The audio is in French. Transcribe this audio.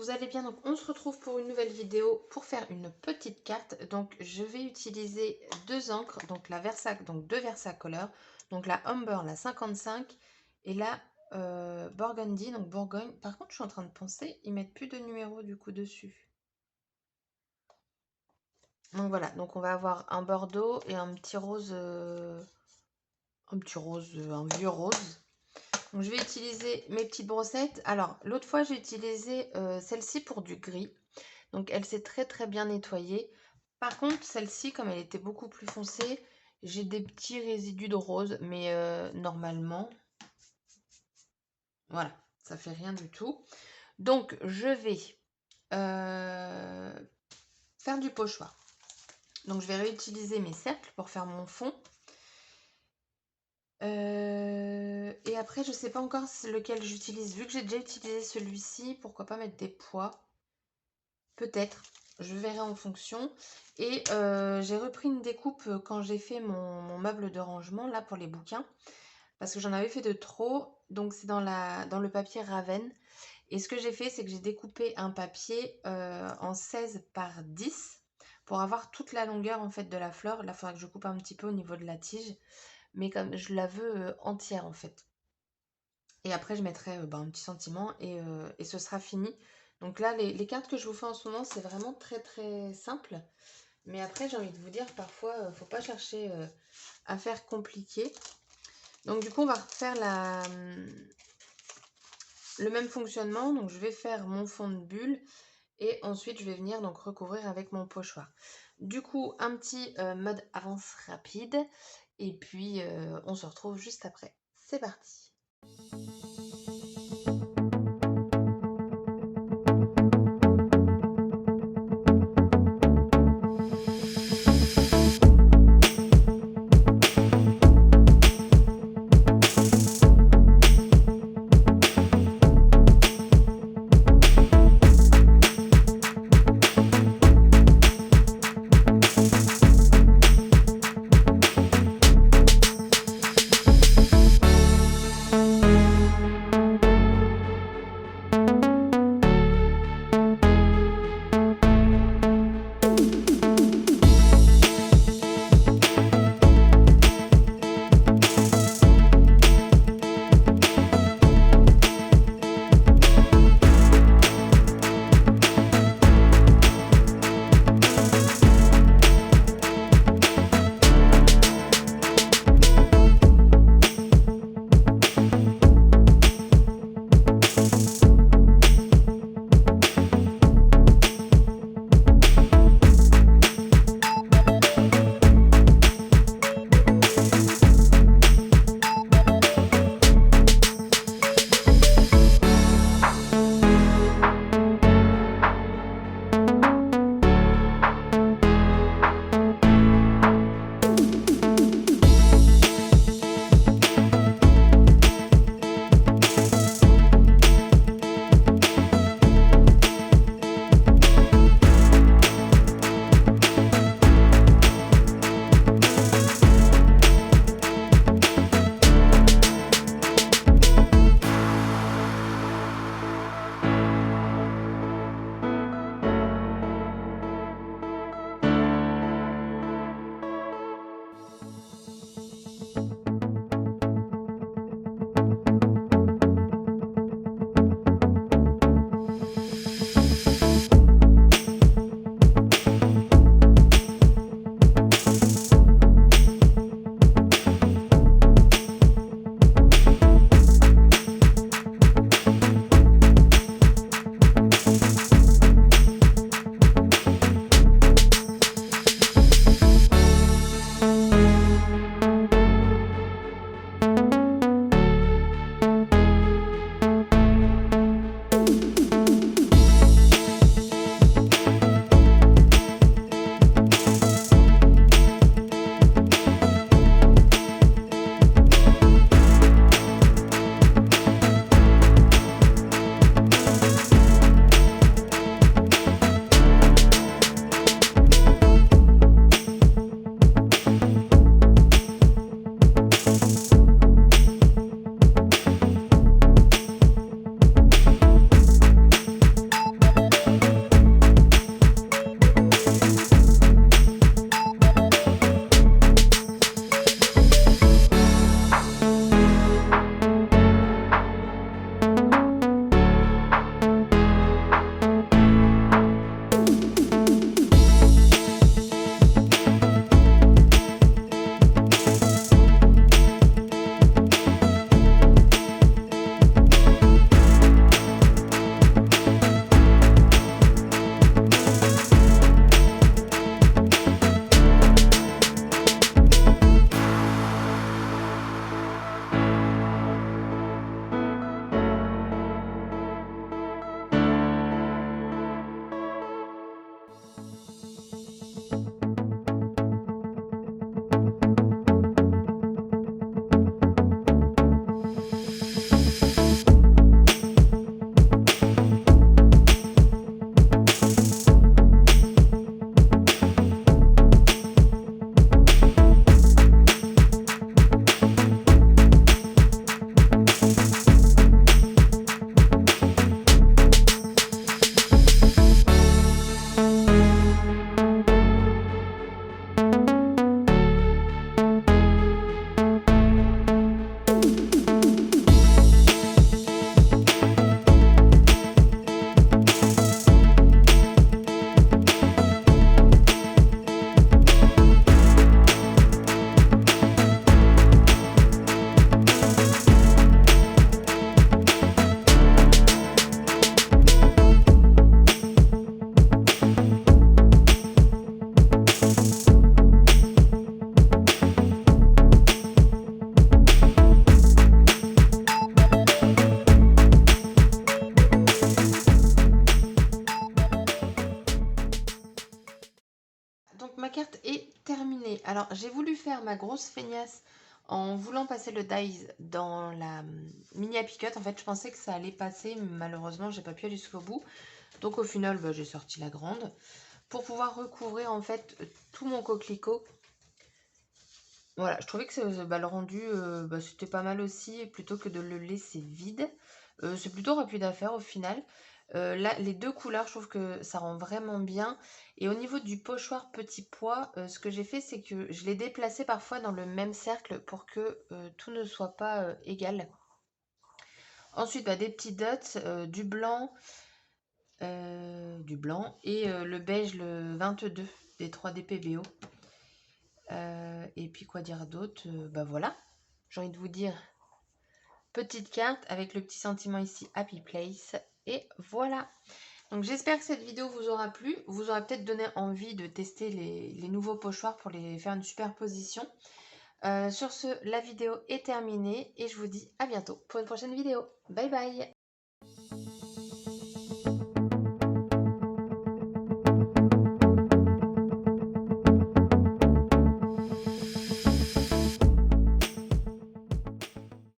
vous allez bien. Donc on se retrouve pour une nouvelle vidéo pour faire une petite carte. Donc je vais utiliser deux encres, donc la Versac, donc deux Versacolor, donc la Humber, la 55 et la Burgundy, donc Bourgogne. Par contre, je suis en train de penser, ils mettent plus de numéros du coup dessus. Donc voilà, donc on va avoir un bordeaux et un petit rose, un vieux rose. Donc je vais utiliser mes petites brossettes. Alors l'autre fois j'ai utilisé celle-ci pour du gris. Donc elle s'est très bien nettoyée. Par contre celle-ci, comme elle était beaucoup plus foncée, j'ai des petits résidus de rose. Mais normalement, voilà, ça fait rien du tout. Donc je vais faire du pochoir. Donc je vais réutiliser mes cercles pour faire mon fond. Et après, je sais pas encore lequel j'utilise. Vu que j'ai déjà utilisé celui-ci, pourquoi pas mettre des pois? Peut-être. Je verrai en fonction. Et j'ai repris une découpe quand j'ai fait mon meuble de rangement, là, pour les bouquins. Parce que j'en avais fait de trop. Donc, c'est dans le papier Raven. Et ce que j'ai fait, c'est que j'ai découpé un papier en 16 par 10 pour avoir toute la longueur, en fait, de la fleur. Là, il faudra que je coupe un petit peu au niveau de la tige. Mais comme je la veux entière en fait. Et après je mettrai un petit sentiment et ce sera fini. Donc là les cartes que je vous fais en ce moment c'est vraiment très simple. Mais après j'ai envie de vous dire parfois faut pas chercher à faire compliqué. Donc du coup on va refaire le même fonctionnement. Donc je vais faire mon fond de bulle et ensuite je vais venir donc recouvrir avec mon pochoir. Du coup un petit mode avance rapide. Et puis, on se retrouve juste après. C'est parti! ma grosse feignasse en voulant passer le dies dans la mini happy cut. En fait, je pensais que ça allait passer, mais malheureusement, j'ai pas pu aller jusqu'au bout. Donc au final, bah, j'ai sorti la grande pour pouvoir recouvrir en fait tout mon coquelicot. Voilà, je trouvais que bah, le rendu, bah, c'était pas mal aussi, plutôt que de le laisser vide. C'est plutôt rapide à faire au final. Là, les deux couleurs, je trouve que ça rend vraiment bien. Et au niveau du pochoir petit pois, ce que j'ai fait, c'est que je l'ai déplacé parfois dans le même cercle pour que tout ne soit pas égal. Ensuite, bah, des petits dots, du blanc et le beige, le 22 des 3D PBO. Et puis quoi dire d'autre? Bah voilà, j'ai envie de vous dire, petite carte avec le petit sentiment ici, Happy Place. Et voilà. Donc j'espère que cette vidéo vous aura plu, vous aura peut-être donné envie de tester les nouveaux pochoirs pour les faire une superposition. Sur ce, la vidéo est terminée et je vous dis à bientôt pour une prochaine vidéo. Bye bye!